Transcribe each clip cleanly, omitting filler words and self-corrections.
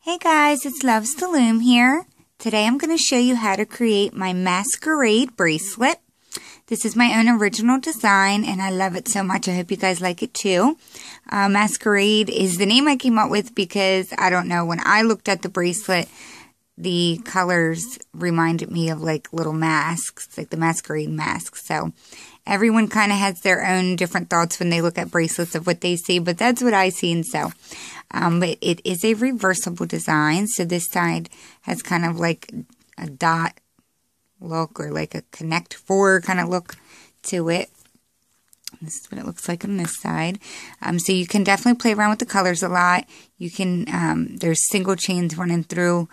Hey guys, it's Loves to Loom here. Today I'm going to show you how to create my Masquerade bracelet. This is my own original design and I love it so much. I hope you guys like it too. Masquerade is the name I came up with because, I don't know, when I looked at the bracelet, the colors reminded me of like little masks, like the Masquerade masks. So everyone kind of has their own different thoughts when they look at bracelets of what they see, but that's what I see. And so but it is a reversible design, so this side has kind of like a dot look or like a connect four kind of look to it. This is what it looks like on this side. So you can definitely play around with the colors a lot. You can, there's single chains running through,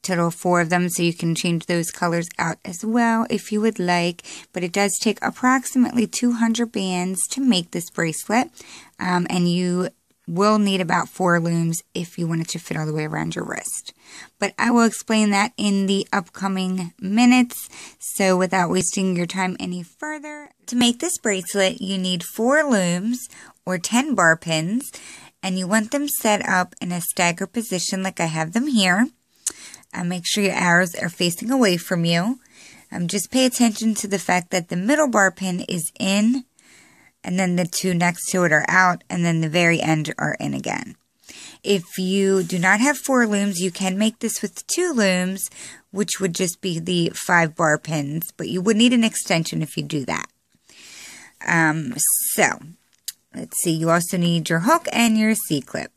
total 4 of them, so you can change those colors out as well if you would like. But it does take approximately 200 bands to make this bracelet, and you will need about 4 looms if you want it to fit all the way around your wrist. But I will explain that in the upcoming minutes, so without wasting your time any further. To make this bracelet, you need 4 looms or 10 bar pins, and you want them set up in a stagger position like I have them here. Make sure your arrows are facing away from you. Just pay attention to the fact that the middle bar pin is in, and then the 2 next to it are out, and then the very end are in again. If you do not have 4 looms, you can make this with 2 looms, which would just be the 5 bar pins, but you would need an extension if you do that. So, let's see, you also need your hook and your C-clip.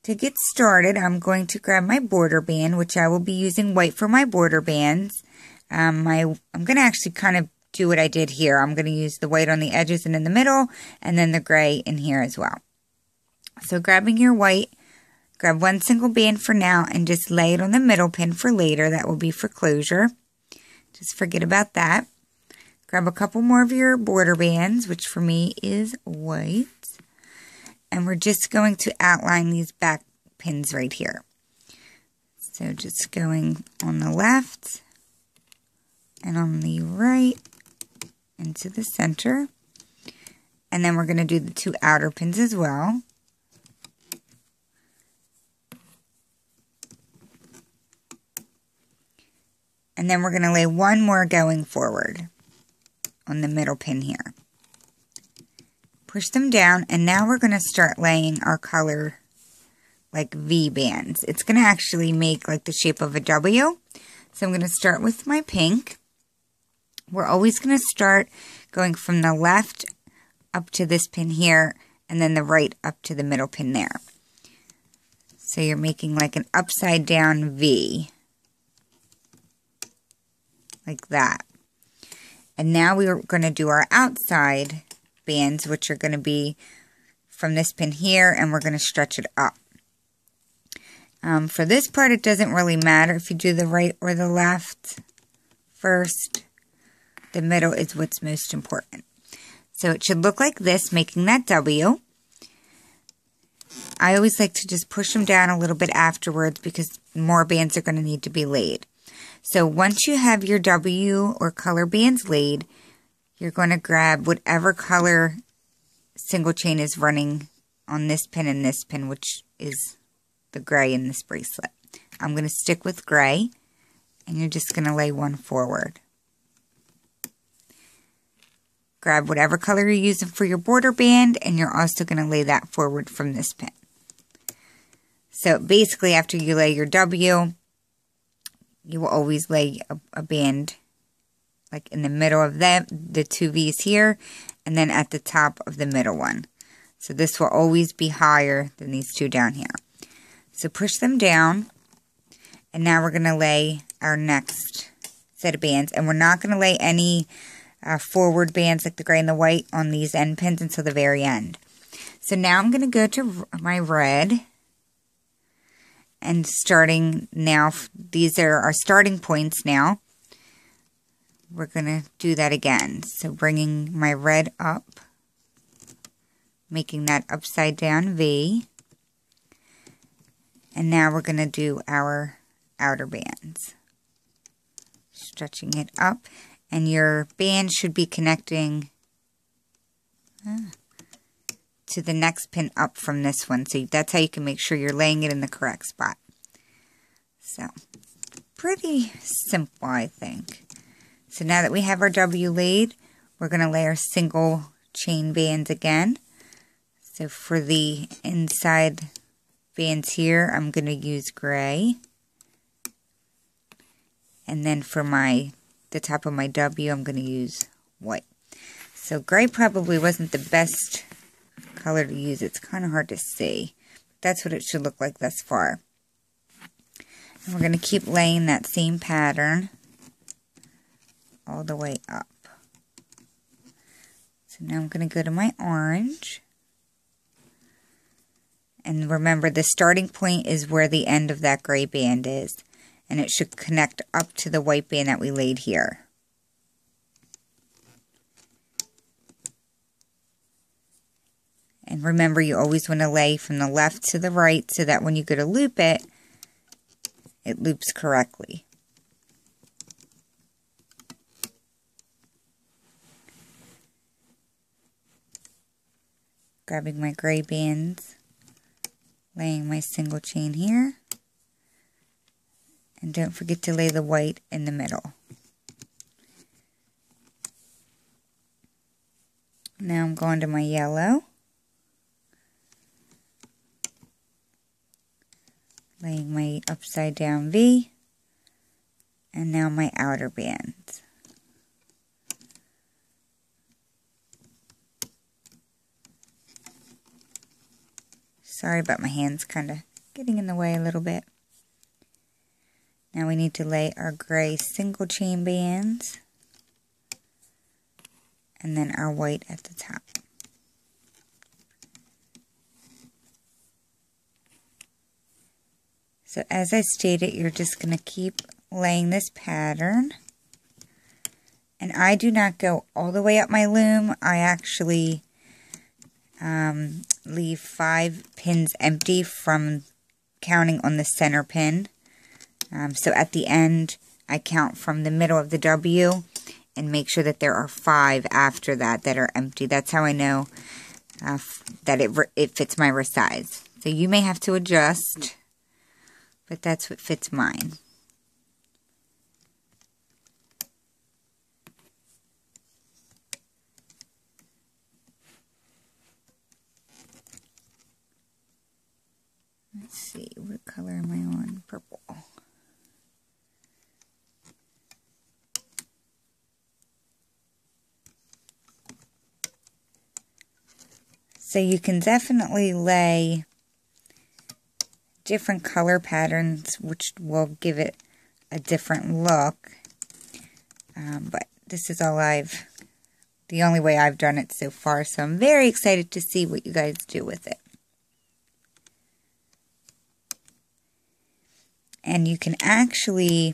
To get started, I'm going to grab my border band, which I will be using white for my border bands. I'm going to actually kind of do what I did here. I'm going to use the white on the edges and in the middle, and then the gray in here as well. So grabbing your white, grab 1 single band for now and just lay it on the middle pin for later. That will be for closure. Just forget about that. Grab a couple more of your border bands, which for me is white. And we're just going to outline these back pins right here. So just going on the left and on the right into the center. And then we're going to do the 2 outer pins as well. And then we're going to lay 1 more going forward on the middle pin here. Push them down, and now we're going to start laying our color like V bands. It's going to actually make like the shape of a W. So I'm going to start with my pink. We're always going to start going from the left up to this pin here, and then the right up to the middle pin there. So you're making like an upside down V. Like that. And now we're going to do our outside bands, which are going to be from this pin here, and we're going to stretch it up. For this part, it doesn't really matter if you do the right or the left first. The middle is what's most important. So it should look like this, making that W. I always like to just push them down a little bit afterwards because more bands are going to need to be laid. So once you have your W or color bands laid, you're going to grab whatever color single chain is running on this pin and this pin, which is the gray in this bracelet. I'm going to stick with gray, and you're just going to lay 1 forward. Grab whatever color you're using for your border band, and you're also going to lay that forward from this pin. So basically, after you lay your W, you will always lay a band like in the middle of the 2 V's here, and then at the top of the middle one. So this will always be higher than these 2 down here. So push them down, and now we're going to lay our next set of bands, and we're not going to lay any forward bands like the gray and the white on these end pins until the very end. So now I'm going to go to my red, and starting now, these are our starting points now. We're going to do that again. So bringing my red up, making that upside down V. And now we're going to do our outer bands. Stretching it up. And your band should be connecting to the next pin up from this one. So that's how you can make sure you're laying it in the correct spot. So, pretty simple, I think. So now that we have our W laid, we're going to lay our single chain bands again. So for the inside bands here, I'm going to use gray. And then for the top of my W, I'm going to use white. So gray probably wasn't the best color to use. It's kind of hard to see. That's what it should look like thus far. And we're going to keep laying that same pattern all the way up. So now I'm going to go to my orange. And remember, the starting point is where the end of that gray band is. And it should connect up to the white band that we laid here. And remember, you always want to lay from the left to the right so that when you go to loop it, it loops correctly. Grabbing my gray bands, laying my single chain here, and don't forget to lay the white in the middle. Now I'm going to my yellow, laying my upside down V, and now my outer bands. Sorry about my hands kind of getting in the way a little bit. Now we need to lay our gray single chain bands and then our white at the top. So as I stated, you're just going to keep laying this pattern. And I do not go all the way up my loom. I actually leave 5 pins empty from counting on the center pin. So at the end, I count from the middle of the W and make sure that there are 5 after that are empty. That's how I know that it fits my wrist size. So you may have to adjust, but that's what fits mine. Let's see, what color am I on? Purple. So you can definitely lay different color patterns, which will give it a different look. But this is the only way I've done it so far. So I'm very excited to see what you guys do with it. And you can actually,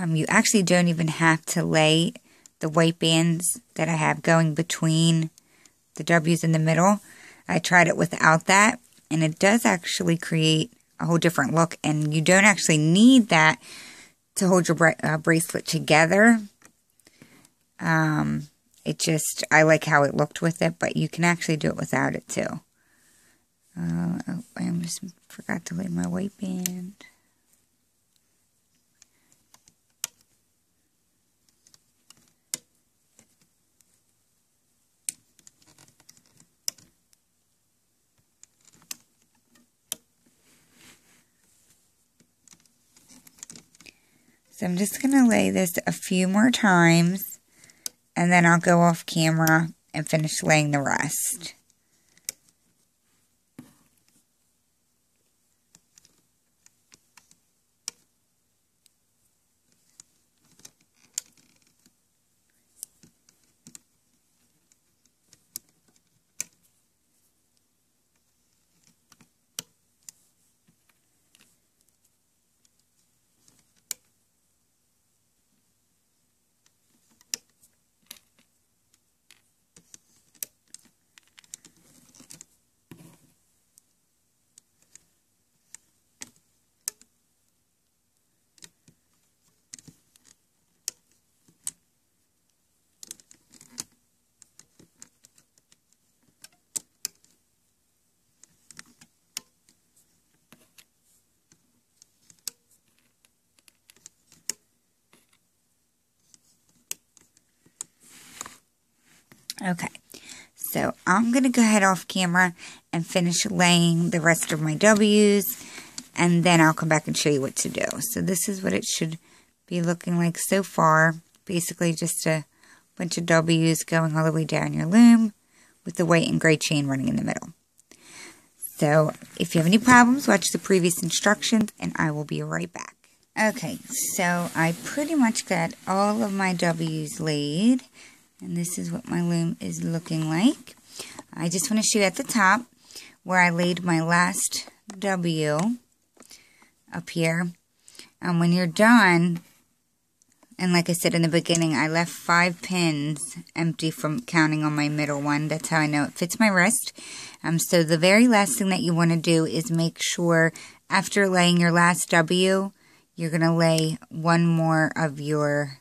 you actually don't even have to lay the white bands that I have going between the W's in the middle. I tried it without that, and it does actually create a whole different look, and you don't actually need that to hold your bracelet together. I like how it looked with it, but you can actually do it without it too. Oh, I almost forgot to lay my white band. So I'm just going to lay this a few more times, and then I'll go off camera and finish laying the rest. So I'm going to go ahead off camera and finish laying the rest of my W's, and then I'll come back and show you what to do. So this is what it should be looking like so far. Basically just a bunch of W's going all the way down your loom with the white and gray chain running in the middle. So if you have any problems, watch the previous instructions and I will be right back. Okay, so I pretty much got all of my W's laid, and this is what my loom is looking like. I just want to show you at the top where I laid my last W up here. And when you're done, and like I said in the beginning, I left 5 pins empty from counting on my middle one. That's how I know it fits my wrist. So the very last thing that you want to do is make sure after laying your last W, you're going to lay one more of your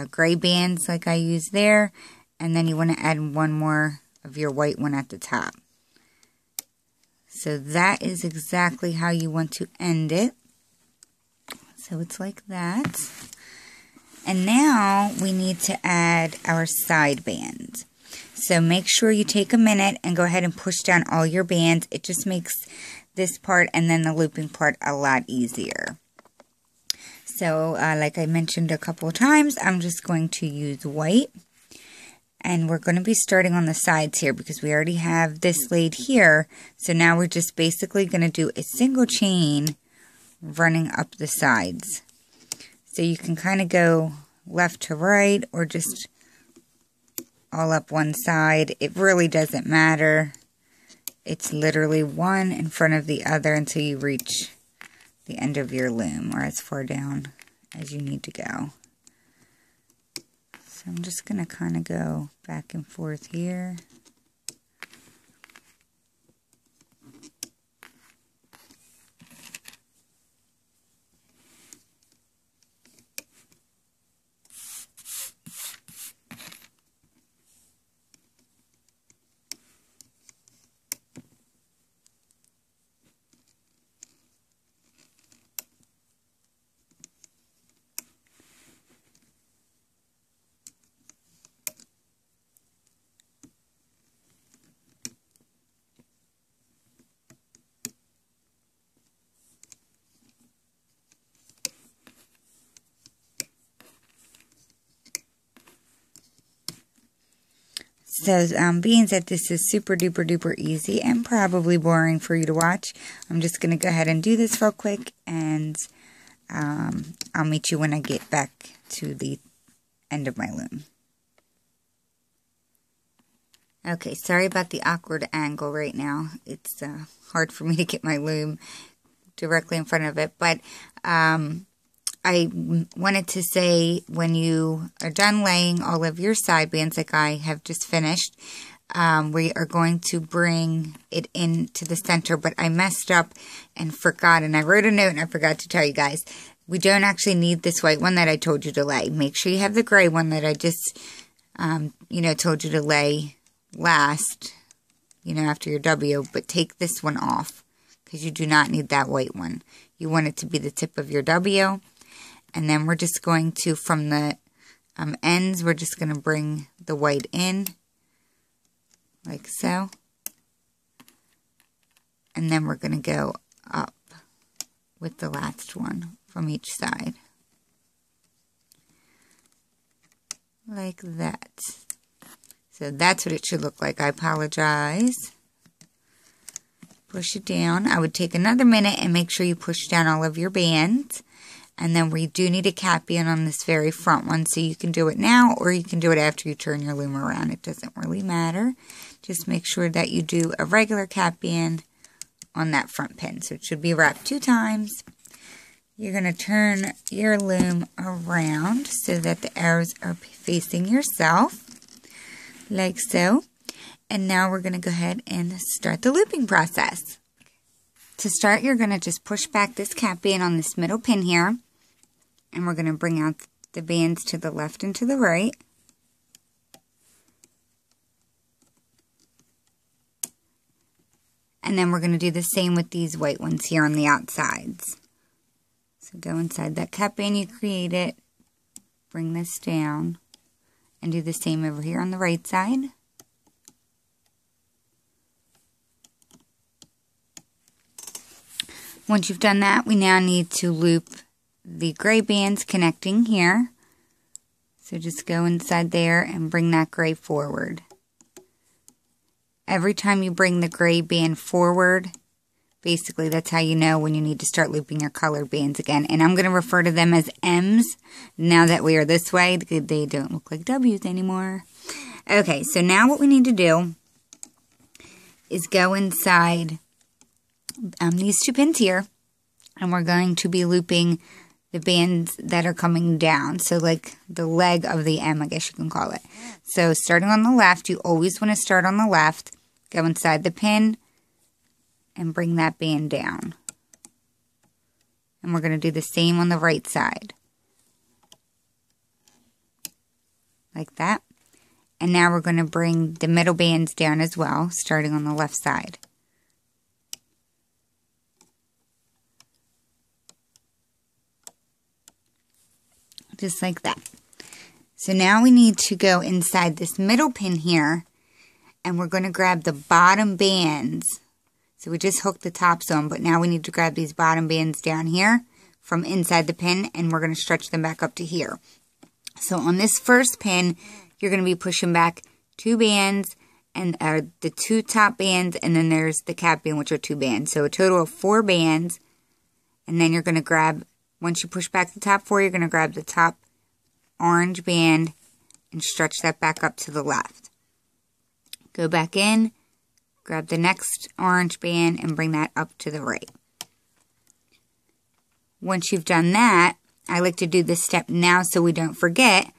gray bands like I used there. And then you want to add one more of your white one at the top. So that is exactly how you want to end it. So it's like that. And now we need to add our side bands. So make sure you take a minute and go ahead and push down all your bands. It just makes this part and then the looping part a lot easier. So like I mentioned a couple of times, I'm just going to use white. And we're going to be starting on the sides here because we already have this laid here. So now we're just basically going to do a single chain running up the sides. So you can kind of go left to right or just all up one side. It really doesn't matter. It's literally one in front of the other until you reach the end of your loom or as far down as you need to go. So I'm just going to kind of go back and forth here. So being that this is super duper duper easy and probably boring for you to watch, I'm just going to go ahead and do this real quick, and I'll meet you when I get back to the end of my loom. Okay, sorry about the awkward angle right now. It's hard for me to get my loom directly in front of it, but I wanted to say when you are done laying all of your side bands like I have just finished, we are going to bring it into the center, but I messed up and forgot, and I wrote a note and I forgot to tell you guys, we don't actually need this white one that I told you to lay. Make sure you have the gray one that I just, told you to lay last, after your W, but take this one off because you do not need that white one. You want it to be the tip of your W. And then we're just going to, from the ends, we're just going to bring the white in, like so. And then we're going to go up with the last one from each side. Like that. So that's what it should look like. I apologize. Push it down. I would take another minute and make sure you push down all of your bands. And then we do need a cap band on this very front one, so you can do it now or you can do it after you turn your loom around. It doesn't really matter. Just make sure that you do a regular cap band on that front pin. So it should be wrapped 2 times. You're going to turn your loom around so that the arrows are facing yourself, like so. And now we're going to go ahead and start the looping process. To start, you're going to just push back this cap band on this middle pin here. And we're going to bring out the bands to the left and to the right. And then we're going to do the same with these white ones here on the outsides. So go inside that cap band you created, bring this down, and do the same over here on the right side. Once you've done that, we now need to loop the gray bands connecting here. So just go inside there and bring that gray forward. Every time you bring the gray band forward, basically that's how you know when you need to start looping your colored bands again. And I'm going to refer to them as M's now that we are this way. They don't look like W's anymore. Okay, so now what we need to do is go inside these two pins here, and we're going to be looping the bands that are coming down. So like the leg of the M, I guess you can call it. So starting on the left, you always want to start on the left, go inside the pin, and bring that band down. And we're going to do the same on the right side. Like that. And now we're going to bring the middle bands down as well, starting on the left side. Just like that. So now we need to go inside this middle pin here, and we're going to grab the bottom bands. So we just hooked the tops on, but now we need to grab these bottom bands down here from inside the pin, and we're going to stretch them back up to here. So on this first pin, you're going to be pushing back 2 bands, and the 2 top bands, and then there's the cap band, which are 2 bands. So a total of 4 bands, and then you're going to grab, once you push back the top 4, you're going to grab the top orange band and stretch that back up to the left. Go back in, grab the next orange band and bring that up to the right. Once you've done that, I like to do this step now so we don't forget.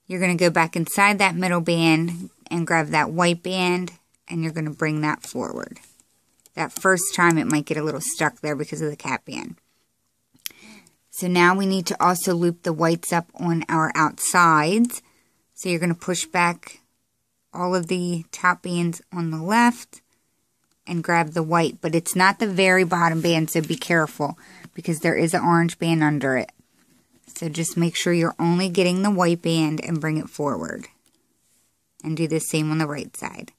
You're going to go back inside that middle band and grab that white band, and you're going to bring that forward. That first time it might get a little stuck there because of the cap band. So now we need to also loop the whites up on our outsides. So you're going to push back all of the top bands on the left and grab the white. But it's not the very bottom band, so be careful because there is an orange band under it. So just make sure you're only getting the white band and bring it forward. And do the same on the right side.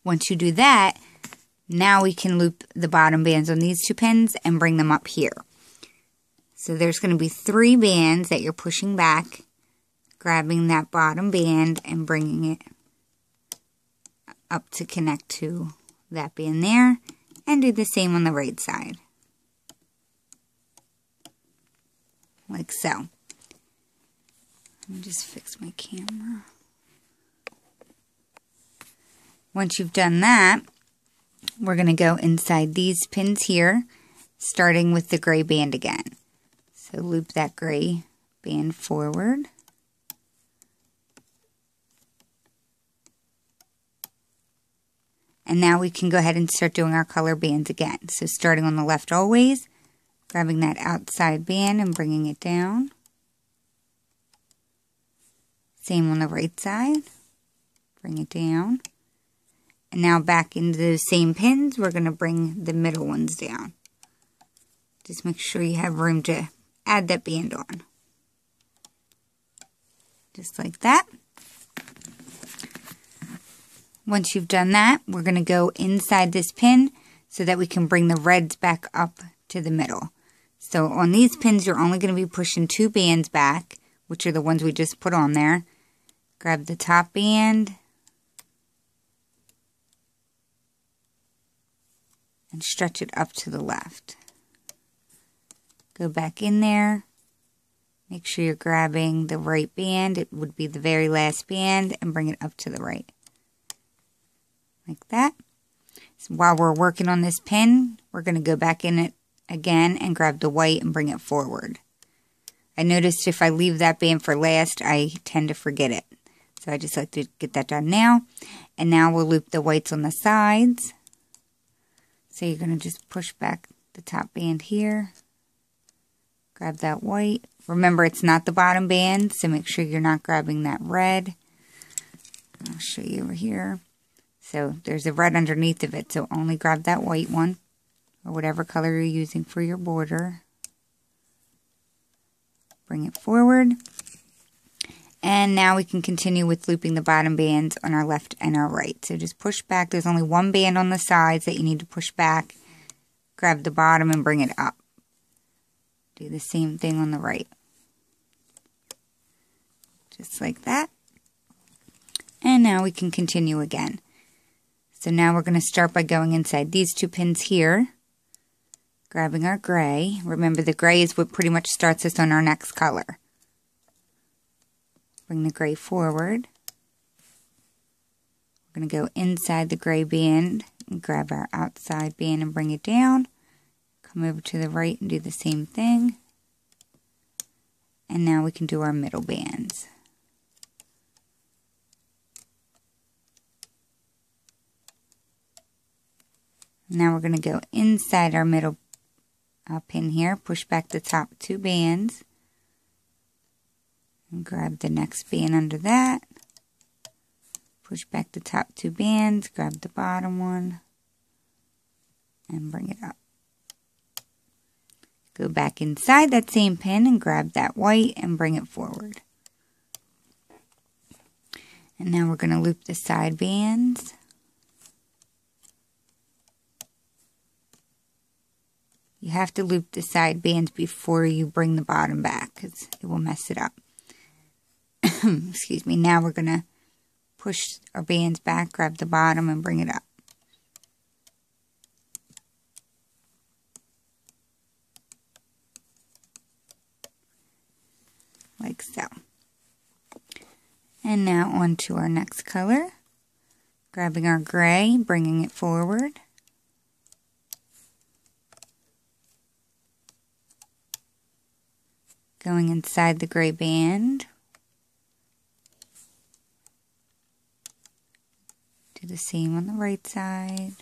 Once you do that, now we can loop the bottom bands on these 2 pins and bring them up here. So there's going to be 3 bands that you're pushing back, grabbing that bottom band and bringing it up to connect to that band there, and do the same on the right side. Like so. Let me just fix my camera. Once you've done that, we're going to go inside these pins here, starting with the gray band again. So loop that gray band forward. And now we can go ahead and start doing our color bands again. So starting on the left always, grabbing that outside band and bringing it down. Same on the right side. Bring it down. And now back into those same pins, we're going to bring the middle ones down. Just make sure you have room to add that band on. Just like that. Once you've done that, we're going to go inside this pin so that we can bring the reds back up to the middle. So on these pins, you're only going to be pushing 2 bands back, which are the ones we just put on there. Grab the top band and stretch it up to the left. Go back in there. Make sure you're grabbing the right band. It would be the very last band, and bring it up to the right. Like that. So while we're working on this pin, we're going to go back in it again and grab the white and bring it forward. I noticed if I leave that band for last, I tend to forget it. So I just like to get that done now. And now we'll loop the whites on the sides. So you're going to just push back the top band here. Grab that white. Remember, it's not the bottom band, so make sure you're not grabbing that red. I'll show you over here. So there's a red underneath of it, so only grab that white one, or whatever color you're using for your border. Bring it forward. And now we can continue with looping the bottom bands on our left and our right. So just push back. There's only one band on the sides that you need to push back. Grab the bottom and bring it up. Do the same thing on the right. Just like that. And now we can continue again. So now we're going to start by going inside these two pins here. Grabbing our gray. Remember, the gray is what pretty much starts us on our next color. Bring the gray forward. We're going to go inside the gray band and grab our outside band and bring it down. Come over to the right and do the same thing. And now we can do our middle bands. Now we're going to go inside our middle pin here, push back the top two bands, and grab the next band under that. Push back the top two bands, grab the bottom one, and bring it up. Go back inside that same pin and grab that white and bring it forward. And now we're going to loop the side bands. You have to loop the side bands before you bring the bottom back because it will mess it up. Excuse me. Now we're going to push our bands back, grab the bottom, and bring it up. Like so. And now on to our next color. Grabbing our gray, bringing it forward. Going inside the gray band. Do the same on the right side.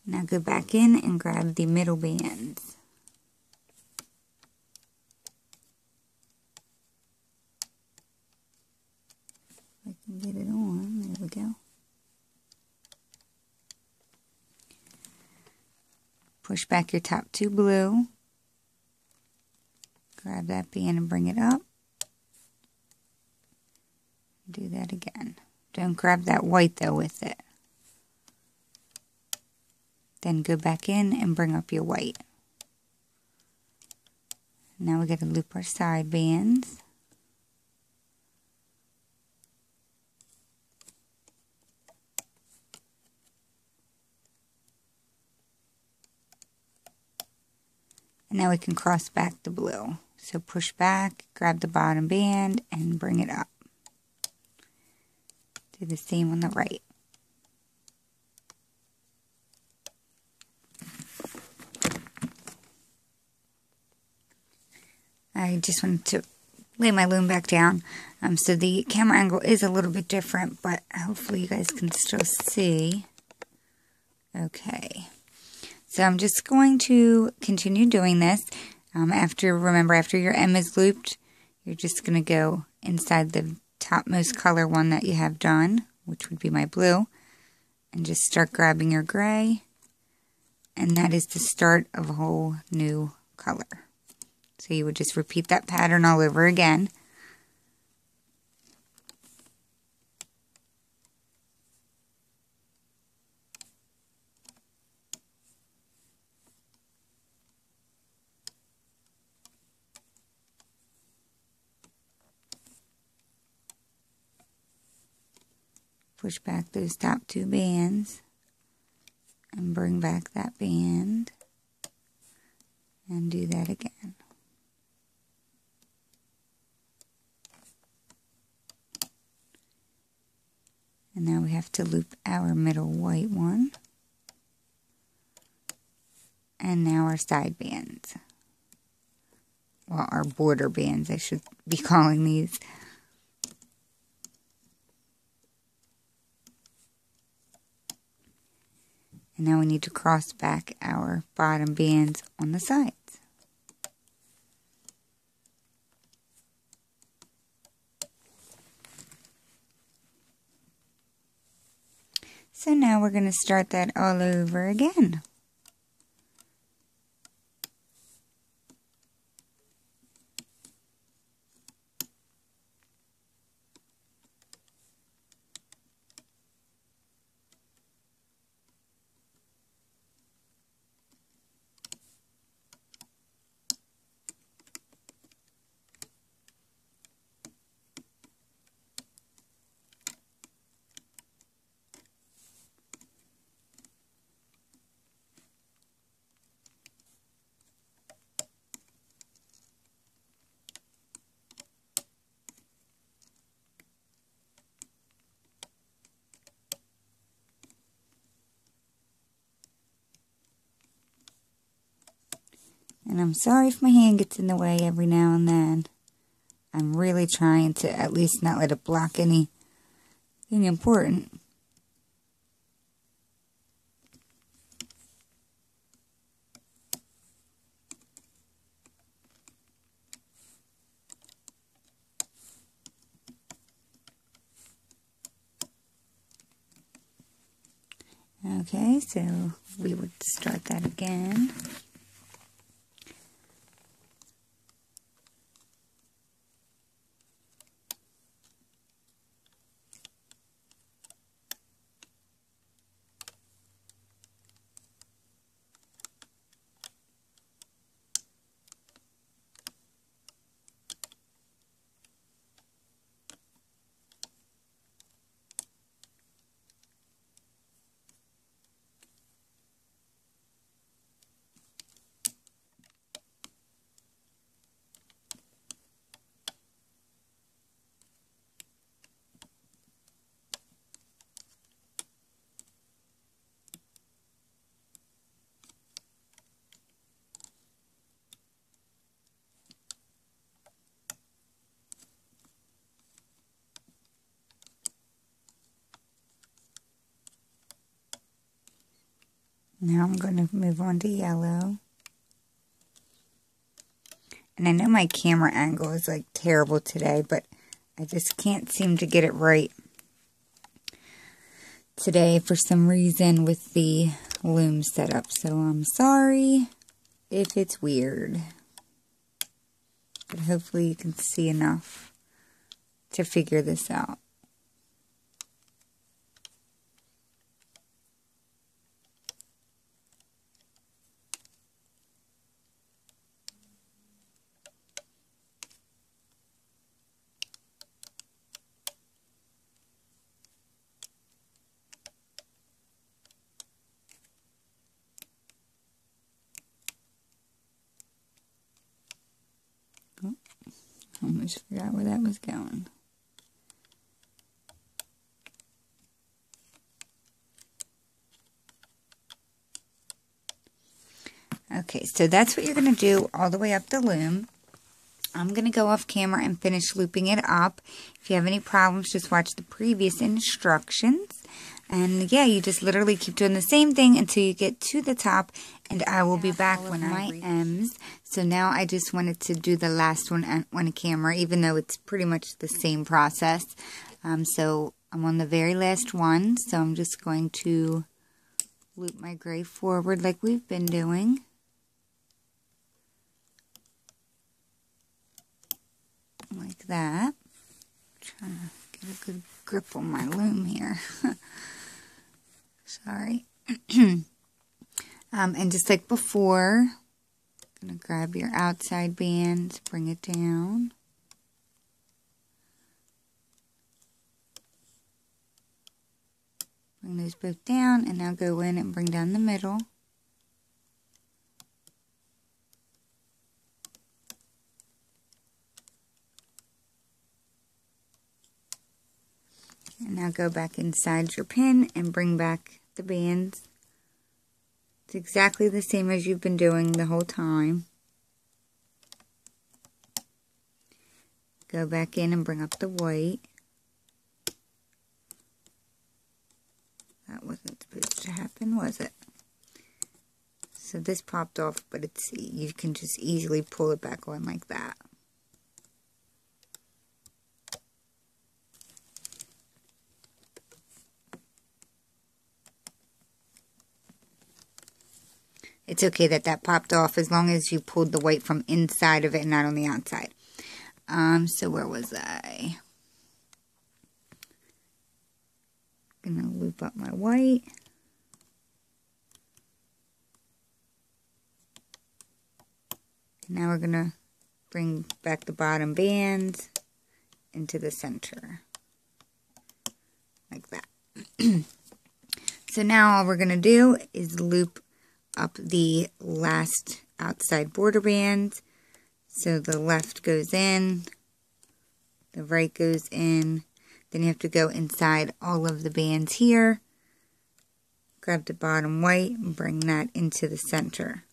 Now go back in and grab the middle bands. I can get it on. There we go. Push back your top two blue. Grab that band and bring it up. Do that again. Don't grab that white though with it. Then go back in and bring up your white. Now we got to loop our side bands. And now we can cross back the blue. So push back, grab the bottom band, and bring it up. Do the same on the right. I just wanted to lay my loom back down. So the camera angle is a little bit different, but hopefully you guys can still see. Okay. So I'm just going to continue doing this. Remember, after your M is looped, you're just going to go inside the topmost color one that you have done, which would be my blue, and just start grabbing your gray, and that is the start of a whole new color. So you would just repeat that pattern all over again. Push back those top two bands and bring back that band and do that again. And now we have to loop our middle white one and now our side bands. Well, our border bands, I should be calling these. And now we need to cross back our bottom bands on the sides. So now we're going to start that all over again. And I'm sorry if my hand gets in the way every now and then. I'm really trying to at least not let it block anything important. Okay, so we would start that again. Now I'm going to move on to yellow. And I know my camera angle is like terrible today, but I just can't seem to get it right today for some reason with the loom setup. So I'm sorry if it's weird. But hopefully you can see enough to figure this out. Almost forgot where that was going. Okay, so that's what you're going to do all the way up the loom. I'm going to go off camera and finish looping it up. If you have any problems, just watch the previous instructions. And yeah, you just literally keep doing the same thing until you get to the top, and I will be back when I reach my M's. So now I just wanted to do the last one on camera, even though it's pretty much the same process. So I'm on the very last one, so I'm just going to loop my gray forward like we've been doing. Like that. Trying to get a good grip on my loom here. Sorry. And just like before, I'm going to grab your outside band, bring it down. Bring those both down, and now go in and bring down the middle. And now go back inside your pin and bring back the bands. It's exactly the same as you've been doing the whole time. Go back in and bring up the white. That wasn't supposed to happen, was it? So this popped off, but it's, you can just easily pull it back on like that. It's okay that that popped off as long as you pulled the white from inside of it and not on the outside. So where was I? Gonna loop up my white. Now we're gonna bring back the bottom bands into the center. Like that. So now all we're gonna do is loop up the last outside border band. So the left goes in, the right goes in, then you have to go inside all of the bands here, grab the bottom white and bring that into the center.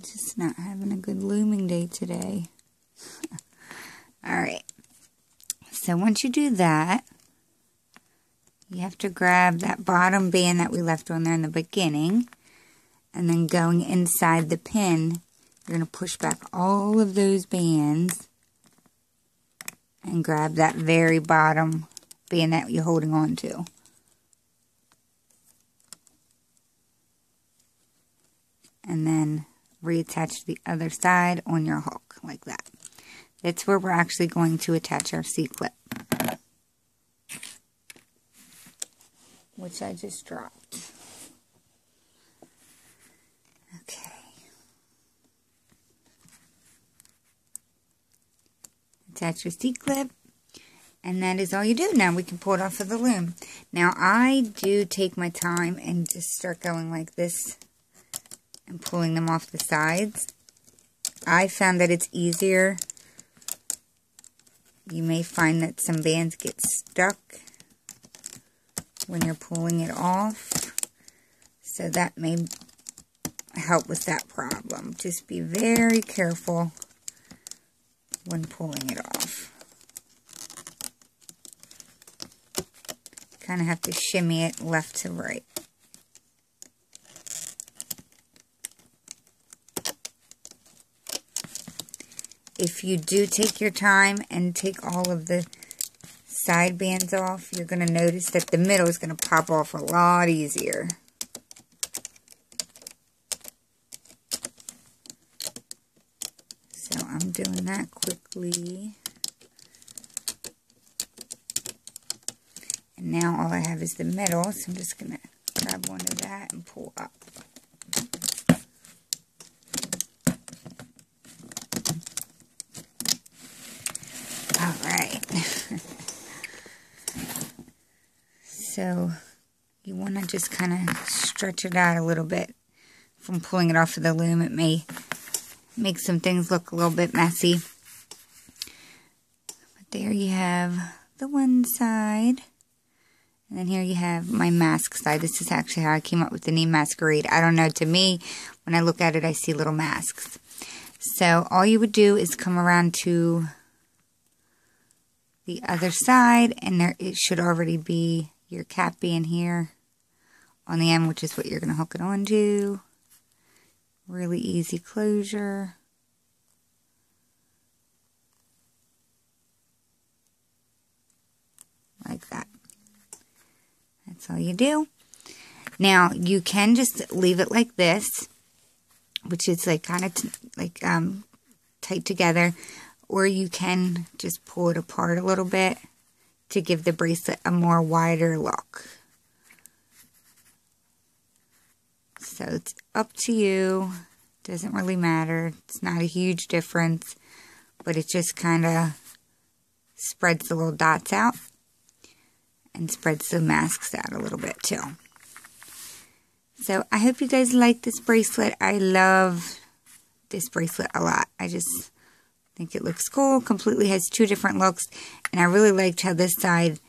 Just not having a good looming day today. Alright. So once you do that, you have to grab that bottom band that we left on there in the beginning. And then going inside the pin, you're going to push back all of those bands. And grab that very bottom band that you're holding on to. And then reattach the other side on your hook, like that. That's where we're actually going to attach our C-clip, which I just dropped. Okay. Attach your C-clip, and that is all you do. Now we can pull it off of the loom. Now I do take my time and just start going like this and pulling them off the sides. I found that it's easier. You may find that some bands get stuck when you're pulling it off, so that may help with that problem. Just be very careful when pulling it off. Kind of have to shimmy it left to right. If you do take your time and take all of the side bands off, you're going to notice that the middle is going to pop off a lot easier. So I'm doing that quickly. And now all I have is the middle, so I'm just going to grab one of that and pull up. Alright. So you want to just kind of stretch it out a little bit from pulling it off of the loom. It may make some things look a little bit messy. But there you have the one side. And then here you have my mask side. This is actually how I came up with the name Masquerade. I don't know, to me, when I look at it, I see little masks. So all you would do is come around to the other side, and there it should already be your cap band here on the end, which is what you're going to hook it onto. Really easy closure. Like that. That's all you do. Now, you can just leave it like this, which is like kind of tight together, or you can just pull it apart a little bit to give the bracelet a more wider look. So it's up to you. Doesn't really matter. It's not a huge difference, but it just kind of spreads the little dots out and spreads the masks out a little bit too. So I hope you guys like this bracelet. I love this bracelet a lot. I just think it looks cool. Completely has two different looks, and I really liked how this side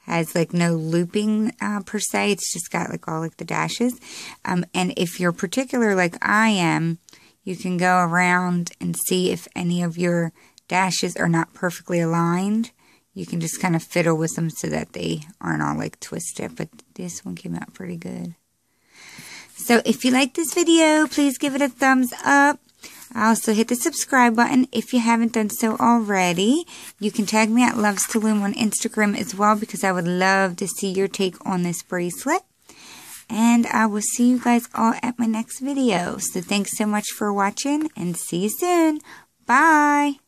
has like no looping per se. It's just got like all like the dashes. And if you're particular like I am, you can go around and see if any of your dashes are not perfectly aligned. You can just kind of fiddle with them so that they aren't all like twisted. But this one came out pretty good. So if you like this video, please give it a thumbs up. Also hit the subscribe button if you haven't done so already. You can tag me at Loves to Loom on Instagram as well, because I would love to see your take on this bracelet. And I will see you guys all at my next video. So thanks so much for watching, and see you soon. Bye!